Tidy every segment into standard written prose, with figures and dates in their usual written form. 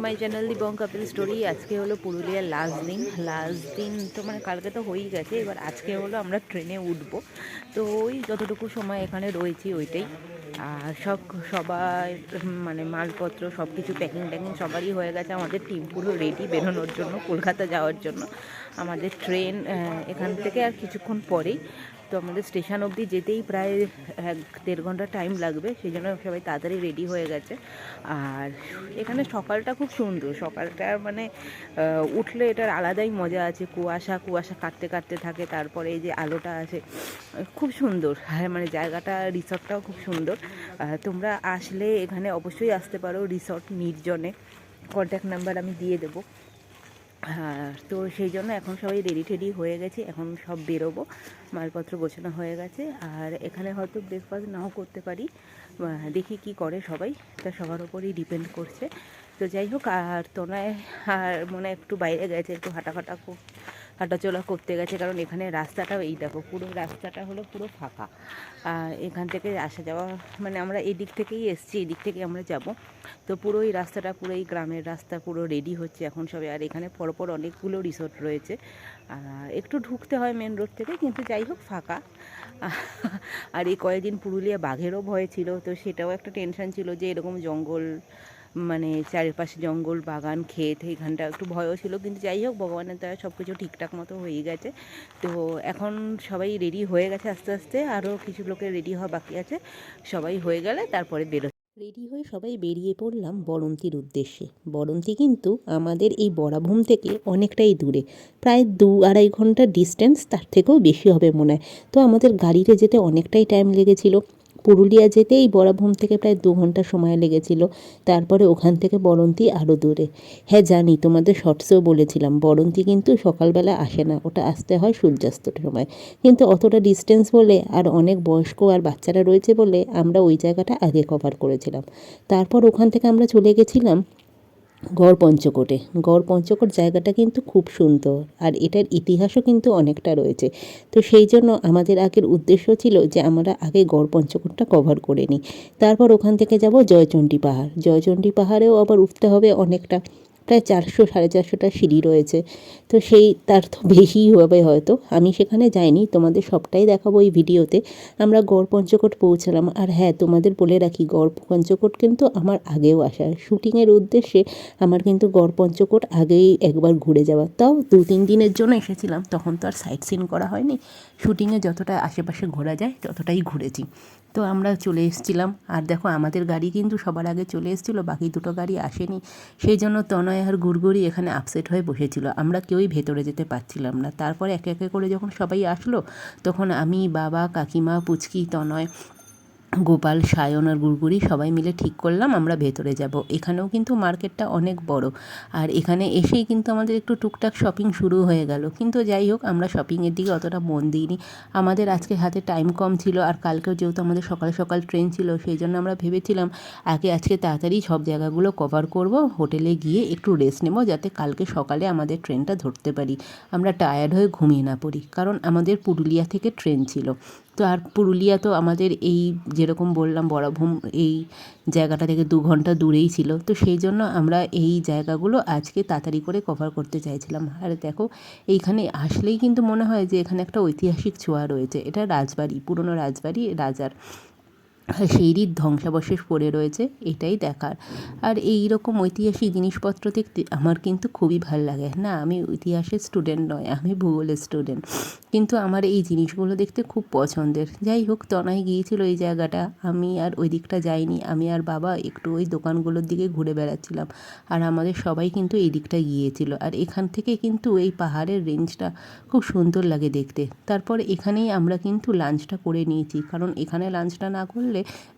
মাই channel দিবং Kapil story. আজকে হলো পুরুলিয়ার লাস্ট দিন তো মানে কালকে তো হয়েই গেছে, এবার আজকে হলো আমরা ট্রেনে উঠবো। তো ওই যতটুকু সময় এখানে রয়েছি ওইটাই। আর সবাই মানে মালপত্র সব কিছু প্যাকিং ট্যাকিং সবারই হয়ে গেছে। আমাদের টিম পুরো রেডি বেরোনোর জন্য, কলকাতা যাওয়ার জন্য। আমাদের ট্রেন এখান থেকে আর কিছুক্ষণ পরেই। তো আমাদের স্টেশন অবধি যেতেই প্রায় 1-1.5 ঘন্টা টাইম লাগবে, সেই জন্য সবাই তাড়াতাড়ি রেডি হয়ে গেছে। আর এখানে সকালটা খুব সুন্দর, সকালটা মানে উঠলে এটার আলাদাই মজা আছে। কুয়াশা কাটতে কাটতে থাকে, তারপরে এই যে আলোটা আছে খুব সুন্দর। হ্যাঁ, মানে জায়গাটা, রিসর্টটাও খুব সুন্দর। তোমরা আসলে এখানে অবশ্যই আসতে পারো, রিসর্ট নির্জনে। কন্ট্যাক্ট নাম্বার আমি দিয়ে দেবো। হ্যাঁ, তো সেই জন্য এখন সবাই রেডি টেডি হয়ে গেছে, এখন সব বেরোবো। মালপত্র গোছানো হয়ে গেছে। আর এখানে হয়তো ব্রেকফাস্ট নাও করতে পারি, দেখি কি করে সবাই, তা সবার ওপরই ডিপেন্ড করছে। তো যাই হোক, আর তোনায় আর মনে একটু বাইরে গেছে, একটু হাঁটাচলা করতে গেছে, কারণ এখানে রাস্তাটাও এই দেখো, পুরো রাস্তাটা হলো পুরো ফাঁকা। এখান থেকে আসা যাওয়া মানে আমরা এই দিক থেকেই এসছি, এই দিক থেকে আমরা যাব। তো পুরো এই রাস্তাটা, পুরো এই গ্রামের রাস্তা পুরো রেডি হচ্ছে এখন সবাই। আর এখানে পরপর অনেকগুলো রিসোর্ট রয়েছে, একটু ঢুকতে হয় মেন রোড থেকে, কিন্তু যাই হোক ফাঁকা। আর এই কয়েকদিন পুরুলিয়া বাঘেরও ভয় ছিল, তো সেটাও একটা টেনশন ছিল যে এরকম জঙ্গল, মানে চারিপাশে জঙ্গল, বাগান, ক্ষেত, এইখানটা একটু ভয়ও ছিল। কিন্তু যাই হোক, ভগবানের দ্বারা সব কিছু ঠিকঠাক মতো হয়ে গেছে। তো এখন সবাই রেডি হয়ে গেছে আস্তে আস্তে, আরও কিছু লোকের রেডি হওয়া বাকি আছে। সবাই হয়ে গেলে তারপরে রেডি হয়ে সবাই বেরিয়ে পড়লাম বড়ন্তির উদ্দেশ্যে। বড়ন্তি কিন্তু আমাদের এই বরাভূম থেকে অনেকটাই দূরে, প্রায় 2-2.5 ঘন্টার ডিস্টেন্স, তার থেকেও বেশি হবে মনে হয়। তো আমাদের গাড়িতে যেতে অনেকটাই টাইম লেগেছিল। পুরুলিয়া যেতে এই বরাভূম থেকে প্রায় 2 ঘন্টা সময় লেগেছিল। তারপরে ওখান থেকে বড়ন্তি আরও দূরে। হ্যাঁ জানি, তোমাদের শর্টসেও বলেছিলাম বড়ন্তি কিন্তু সকালবেলা আসে না, ওটা আসতে হয় সূর্যাস্তর সময়। কিন্তু অতটা ডিস্টেন্স বলে, আর অনেক বয়স্ক আর বাচ্চারা রয়েছে বলে আমরা ওই জায়গাটা আগে কভার করেছিলাম। তারপর ওখান থেকে আমরা চলে গেছিলাম গড়পঞ্চকোটে। গড়পঞ্চকোট জায়গাটা কিন্তু খুব সুন্দর, আর এটার ইতিহাসও কিন্তু অনেকটা রয়েছে। তো সেই জন্য আমাদের আগের উদ্দেশ্য ছিল যে আমরা আগে গড়পঞ্চকোটটা কভার করে নিই, তারপর ওখান থেকে যাব জয়চণ্ডী পাহাড়। জয়চণ্ডী পাহাড়েও আবার উঠতে হবে অনেকটা, প্রায় 400-450টা সিঁড়ি রয়েছে। তো তার তো বেশিই হবে হয়তো, আমি সেখানে যাইনি, তোমাদের সবটাই দেখাবো এই ভিডিওতে। আমরা গড়পঞ্চকোট পৌঁছালাম। আর হ্যাঁ, তোমাদের বলে রাখি, গড়পঞ্চকোট কিন্তু আমার আগেও আসা, শ্যুটিংয়ের উদ্দেশ্যে আমার কিন্তু গড়পঞ্চকোট আগেই একবার ঘুরে যাওয়া। তাও 2-3 দিনের জন্য এসেছিলাম, তখন তো আর সাইট সিন করা হয়নি। শ্যুটিংয়ে যতটা আশেপাশে ঘোরা যায় ততটাই ঘুরেছি। তো আমরা চলে এসেছিলাম। আর দেখো, আমাদের গাড়ি কিন্তু সবার আগে চলে এসেছিলো, বাকি দুটো গাড়ি আসেনি। সেই জন্য তনয় আর গুড়গুড়ি এখানে আপসেট হয়ে বসেছিল, আমরা কেউই ভেতরে যেতে পারছিলাম না। তারপরে একে একে করে যখন সবাই আসলো, তখন আমি, বাবা, কাকিমা, পুচকি, তনয়, গোপাল, সায়ন আর গুড়গুড়ি সবাই মিলে ঠিক করলাম আমরা ভেতরে যাব। এখানেও কিন্তু মার্কেটটা অনেক বড়, আর এখানে এসেই কিন্তু আমাদের একটু টুকটাক শপিং শুরু হয়ে গেল। কিন্তু যাই হোক, আমরা শপিংয়ের দিকে অতটা মন দিইনি। আমাদের আজকে হাতে টাইম কম ছিল, আর কালকেও যেহেতু আমাদের সকাল সকাল ট্রেন ছিল, সেই জন্য আমরা ভেবেছিলাম আজকে তাড়াতাড়ি সব জায়গাগুলো কভার করব, হোটেলে গিয়ে একটু রেস্ট নেব, যাতে কালকে সকালে আমাদের ট্রেনটা ধরতে পারি, আমরা টায়ার্ড হয়ে ঘুমিয়ে না পড়ি। কারণ আমাদের পুরুলিয়া থেকে ট্রেন ছিল। তো আর পুরুলিয়া তো আমাদের এই যেরকম বললাম বরাভূম, এই জায়গাটা থেকে 2 ঘন্টা দূরেই ছিল। তো সেই জন্য আমরা এই জায়গাগুলো আজকে তাড়াতাড়ি করে কভার করতে চাইছিলাম। আর দেখো, এইখানে আসলেই কিন্তু মনে হয় যে এখানে একটা ঐতিহাসিক ছোঁয়া রয়েছে। এটা রাজবাড়ি, পুরনো রাজবাড়ি রাজার, সেইরই ধ্বংসাবশেষ পড়ে রয়েছে, এটাই দেখার। আর এই রকম ঐতিহাসিক জিনিসপত্র দেখতে আমার কিন্তু খুবই ভাল লাগে। না, আমি ইতিহাসের স্টুডেন্ট নয়, আমি ভূগোলের স্টুডেন্ট, কিন্তু আমার এই জিনিসগুলো দেখতে খুব পছন্দের। যাই হোক, তনাই গিয়েছিল এই জায়গাটা, আমি আর ওই দিকটা যাইনি। আমি আর বাবা একটু ওই দোকানগুলোর দিকে ঘুরে বেড়াচ্ছিলাম, আর আমাদের সবাই কিন্তু এই দিকটা গিয়েছিল। আর এখান থেকে কিন্তু এই পাহাড়ের রেঞ্জটা খুব সুন্দর লাগে দেখতে। তারপর এখানেই আমরা কিন্তু লাঞ্চটা করে নিয়েছি, কারণ এখানে লাঞ্চটা না করলে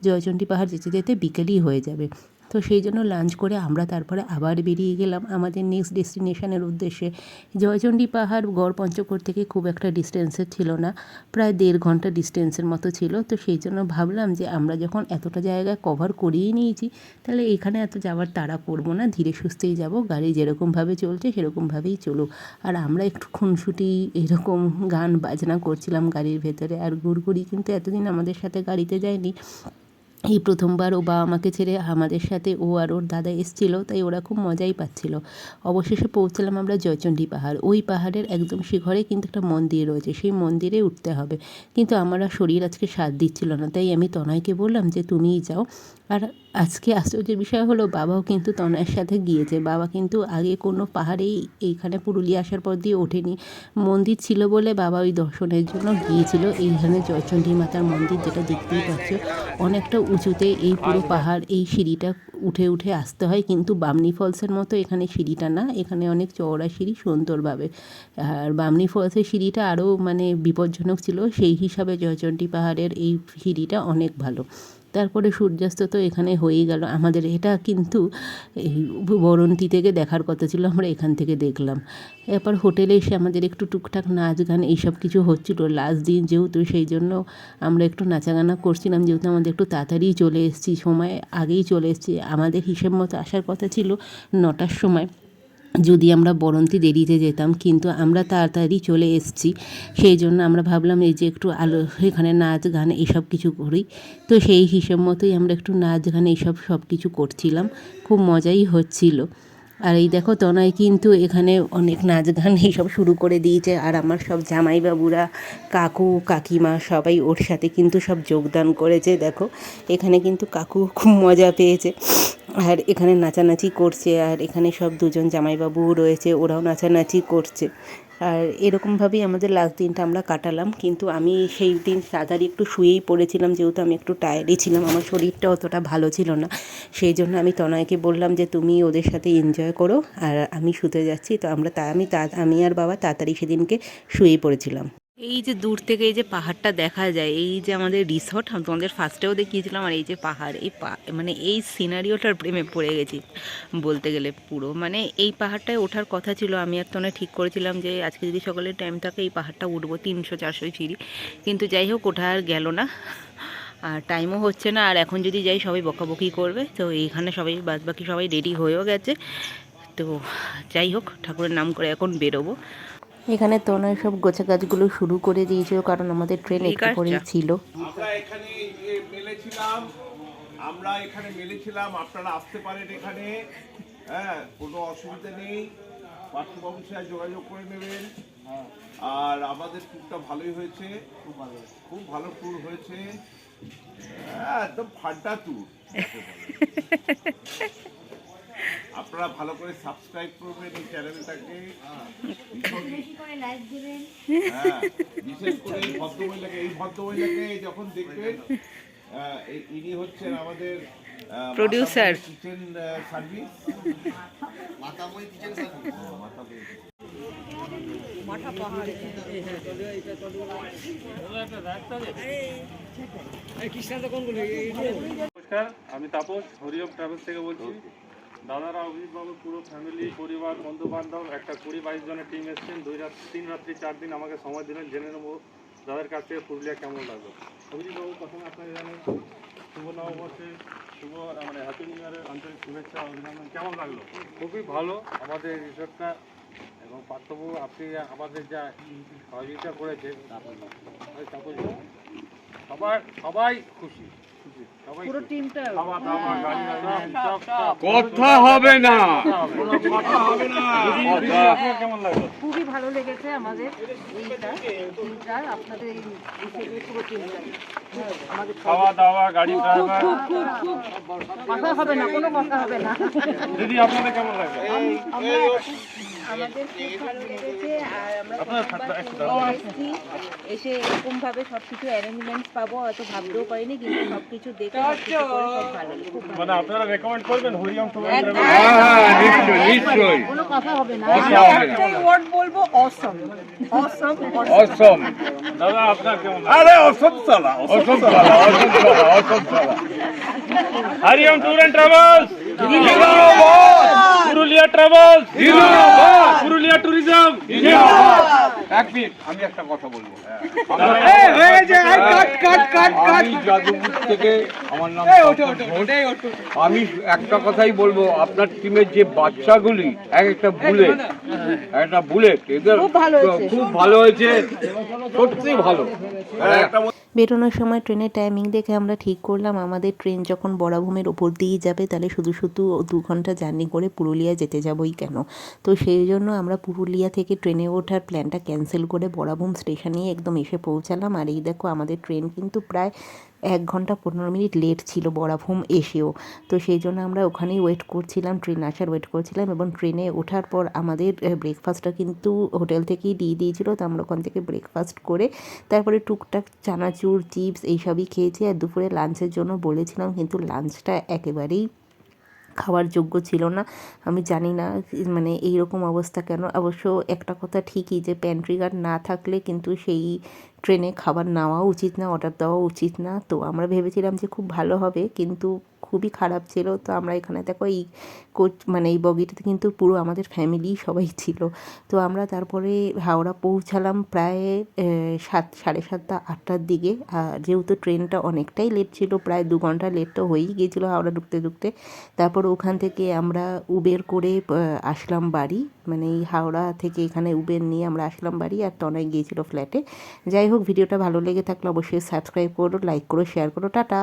জয়চণ্ডী পাহাড় যেতে যেতে বিকেলই হয়ে যাবে। তো সেই জন্য লাঞ্চ করে আমরা তারপরে আবার বেরিয়ে গেলাম আমাদের নেক্সট ডেস্টিনেশনের উদ্দেশ্যে। জয়চণ্ডী পাহাড় গড়পঞ্চকোট থেকে খুব একটা ডিস্টেন্সের ছিল না, প্রায় 1.5 ঘন্টা ডিস্টেন্সের মতো ছিল। তো সেই জন্য ভাবলাম যে আমরা যখন এতটা জায়গায় কভার করিয়ে নিয়েছি, তাহলে এখানে এত যাওয়ার তাড়া করবো না, ধীরে সুস্থেই যাব, গাড়ি যেরকমভাবে চলছে সেরকমভাবেই চলুক। আর আমরা একটু খুনসুটি এরকম গান বাজনা করছিলাম গাড়ির ভেতরে। আর গুড়গুড়ি কিন্তু এতদিন আমাদের সাথে গাড়িতে যায়নি, এই প্রথমবার ও বাবা মাকে ছেড়ে আমাদের সাথে ও আর ওর দাদা এসেছিল, তাই ওরা খুব মজাই পাচ্ছিল। অবশেষে পৌঁছলাম আমরা জয়চণ্ডী পাহাড়। ওই পাহাড়ের একদম শিখরে কিন্তু একটা মন্দির রয়েছে, সেই মন্দিরে উঠতে হবে, কিন্তু আমার আর শরীর আজকে সাথ দিচ্ছিল না, তাই আমি তনয়কে বললাম যে তুমিই যাও। আর আজকে আশ্চর্যের বিষয় হলো বাবাও কিন্তু তনয়ের সাথে গিয়েছে। বাবা কিন্তু আগে কোনো পাহাড়েই এইখানে পুরুলিয়া আসার পর দিয়ে ওঠেনি, মন্দির ছিল বলে বাবা ওই দর্শনের জন্য গিয়েছিল। এইখানে জয়চণ্ডী মাতার মন্দির, যেটা দেখতেই পাচ্ছ অনেকটা উঁচুতে এই পুরো পাহাড়। এই সিঁড়িটা উঠে উঠে আসতে হয়, কিন্তু বামনি ফলসের মতো এখানে সিঁড়িটা না, এখানে অনেক চওড়া সিঁড়ি সুন্দরভাবে। আর বামনি ফলসের সিঁড়িটা আরও মানে বিপজ্জনক ছিল, সেই হিসাবে জয়চণ্ডী পাহাড়ের এই সিঁড়িটা অনেক ভালো। তারপরে সূর্যাস্ত তো এখানে হয়েই গেল আমাদের। এটা কিন্তু এই বরন্তি থেকে দেখার কথা ছিল, আমরা এখান থেকে দেখলাম। এরপর হোটেলে এসে আমাদের একটু টুকটাক নাচ গান এইসব কিছু হচ্ছিল, লাস্ট দিন যেহেতু, সেই জন্য আমরা একটু নাচাগানা করছিলাম, যেহেতু আমাদের একটু তাড়াতাড়ি চলে এসেছি, সময় আগেই চলে এসেছি। আমাদের হিসেব মতো আসার কথা ছিল 9টার সময়, যদি আমরা বরন্তি দেরিতে যেতাম, কিন্তু আমরা তাড়াতাড়ি চলে এসেছি। সেই জন্য আমরা ভাবলাম এই যে একটু আলো এখানে নাচ গান এইসব কিছু করি, তো সেই হিসেব মতোই আমরা একটু নাচ গান এইসব সব কিছু করছিলাম, খুব মজাই হচ্ছিল। আর এই দেখো তনয় কিন্তু এখানে অনেক নাচ গান এইসব শুরু করে দিয়েছে, আর আমার সব জামাইবাবুরা, কাকু কাকিমা সবাই ওর সাথে কিন্তু সব যোগদান করেছে। দেখো এখানে কিন্তু কাকু খুব মজা পেয়েছে, আর এখানে নাচানাচি করছে, আর এখানে সব দুজন জামাইবাবুও রয়েছে, ওরাও নাচানাচি করছে। আর এরকমভাবেই আমাদের লাস্ট দিনটা আমরা কাটালাম। কিন্তু আমি সেই দিন তাড়াতাড়ি একটু শুয়েই পড়েছিলাম, যেহেতু আমি একটু টায়ার্ডই ছিলাম, আমার শরীরটা অতটা ভালো ছিল না। সেই জন্য আমি তনয়কে বললাম যে তুমি ওদের সাথে এনজয় করো, আর আমি শুতে যাচ্ছি। তো আমি আর বাবা তাড়াতাড়ি সেদিনকে শুয়েই পড়েছিলাম। এই যে দূর থেকে এই যে পাহাড়টা দেখা যায়, এই যে আমাদের রিসর্ট, আমি তোমাদের ফার্স্টেও দেখিয়েছিলাম। আর এই যে পাহাড়, এই মানে এই সিনারিওটার প্রেমে পড়ে গেছি বলতে গেলে পুরো। মানে এই পাহাড়টায় ওঠার কথা ছিল, আমি আর তনে ঠিক করেছিলাম যে আজকে যদি সকালের টাইম থাকে এই পাহাড়টা উঠবো, 300-400 সিঁড়ি। কিন্তু যাই হোক, ওঠা আর গেল না, আর টাইমও হচ্ছে না। আর এখন যদি যাই সবাই বকাবকি করবে, তো এইখানে সবাই বাদবাকি সবাই রেডি হয়েও গেছে। তো যাই হোক, ঠাকুরের নাম করে এখন বেরোবো। এখানে তনয় সব গোছা গাছগুলো শুরু করে দিয়েছিল, কারণ আমাদের ট্রেন একটু পরেই ছিল। আমরা এখানে মেলেছিলাম, আপনারা আসতে পারেন এখানে, হ্যাঁ কোনো অসুবিধা নেই, পার্থবাবুর সাথে যোগাযোগ করে নেবেন। আর আমাদের ট্যুরটা ভালোই হয়েছে, খুব ভালো ট্যুর হয়েছে, একদম ফান্টা ট্যুর। আপনারা ভালো করে সাবস্ক্রাইব করবেন এই চ্যানেলটাকে, বিশেষ করে এই ভদ্রমহিলাকে যখন দেখবেন, ইনি হচ্ছেন আমাদের producer kitchen service, Matamoyi kitchen service. নমস্কার, আমি তাপস হরিওম ট্রাভেলস থেকে বলছি। দাদারা, অভিজিৎ বাবুর পুরো ফ্যামিলি, পরিবার, বন্ধু বান্ধব, একটা 20-22 জনের টিম এসেছেন। 3 রাত্রি 4 দিন আমাকে সময় দিলেন। জেনে নেবো দাদার কাছ থেকে পুরুলিয়া কেমন লাগলো। অভিজিৎ বাবু, প্রথমে আপনাকে জানাই শুভ নববর্ষে, শুভ মানে হ্যাপি নিউ ইয়ারের আন্তরিক শুভেচ্ছা অভিনন্দন। কেমন লাগলো? খুবই ভালো আমাদের রিসর্টটা, এবং পার্থবাবু আপনি আমাদের যা সহযোগিতা করেছে, সবাই খুশি। কথা হবে না, কেমন লাগলো? খুবই ভালো লেগেছে আমাদের এইটা, আপনাদের এই পুরো টিমটা, খাওয়া দাওয়া, গাড়ি ড্রাইভার, কথা হবে না, কোনো কথা হবে না। দিদি আপনাদের কেমন লাগলো? আমাদের খুব ভালো লেগেছে। আর আমরা এসেছি, এসে এরকমভাবে সব কিছু অ্যারেঞ্জমেন্টস পাবো হয়তো ভাবতেও পারিনি, কিন্তু সব কিছু দেখে সব ভালো লাগে। মানে আপনারা রেকমেন্ড করবেন হরিওম ট্রাভেলস? নিশ্চয়ই, কোনো কথা হবে না। একটাই ওয়ার্ড বলবো, অসম। অসম। দাদা আপনার কেমন লাগলো? আরে অসম সালা, অসম সালা, অসম সালা, অসম সালা। হরিওম ট্যুর এন্ড ট্রাভেলস জিন্দাবাদ, পুরুলিয়া ট্রাভেলস জিন্দাবাদ। পুরুলিয়া ট্যুরিজম এক মিনিট, আমি একটা কথা বলবো। আমি যাদবপুর থেকে, আমার নাম তাপস ঘোষ। আমি একটা কথাই বলবো, আপনার টিমের যে বাচ্চাগুলি একটা বুলেট এদের খুব ভালো হয়েছে, সত্যি ভালো। বেরোনোর সময় ট্রেনের টাইমিং দেখে আমরা ঠিক করলাম আমাদের ট্রেন যখন বরাভূমের ওপর দিয়ে যাবে তাহলে শুধু শুধু 2 ঘন্টা জার্নি করে পুরুলিয়া যেতে যাবোই কেন। তো সেই জন্য আমরা পুরুলিয়া থেকে ট্রেনে ওঠার প্ল্যানটা ক্যান্সেল করে বরাভূম স্টেশনে একদম এসে পৌঁছালাম। আর এই দেখো আমাদের ট্রেন কিন্তু প্রায় 1 ঘন্টা 15 মিনিট লেট ছিল বরাভূম এসেও। তো সেই জন্য আমরা ওখানেই ওয়েট করছিলাম, ট্রেন আসার ওয়েট করছিলাম, এবং ট্রেনে ওঠার পর আমাদের ব্রেকফাস্টটা কিন্তু হোটেল থেকেই দিয়ে দিয়েছিলো। তো আমরা ওখান থেকে ব্রেকফাস্ট করে তারপরে টুকটাক চানাচুর, চিপস এইসবই খেয়েছি। আর দুপুরে লাঞ্চের জন্য বলেছিলাম, কিন্তু লাঞ্চটা একেবারেই খাওয়ার যোগ্য ছিল না। আমি জানি না মানে এইরকম অবস্থা কেন। অবশ্য একটা কথা ঠিকই যে প্যান্ট্রি গার্ড না থাকলে কিন্তু সেই ট্রেনে খাবার নেওয়াও উচিত না, অর্ডার দেওয়াও উচিত না। তো আমরা ভেবেছিলাম যে খুব ভালো হবে, কিন্তু খুবই খারাপ ছিল। তো আমরা এখানে দেখো এই মানে এই বগিটাতে কিন্তু পুরো আমাদের ফ্যামিলি সবাই ছিল। তো আমরা তারপরে হাওড়া পৌঁছালাম প্রায় 7:30 8টার দিকে। আর যেহেতু ট্রেনটা অনেকটাই লেট ছিল, প্রায় 2 ঘন্টা লেট তো হয়েই গিয়েছিলো হাওড়া ঢুকতে। তারপর ওখান থেকে আমরা উবের করে আসলাম বাড়ি, মানে এই হাওড়া থেকে এখানে উবের নিয়ে আমরা আসলাম বাড়ি। আর তনয় গিয়েছিল ফ্ল্যাটে। যাই হোক, ভিডিওটা ভালো লেগে থাকলে অবশ্যই সাবস্ক্রাইব করো, লাইক করো, শেয়ার করো। টাটা।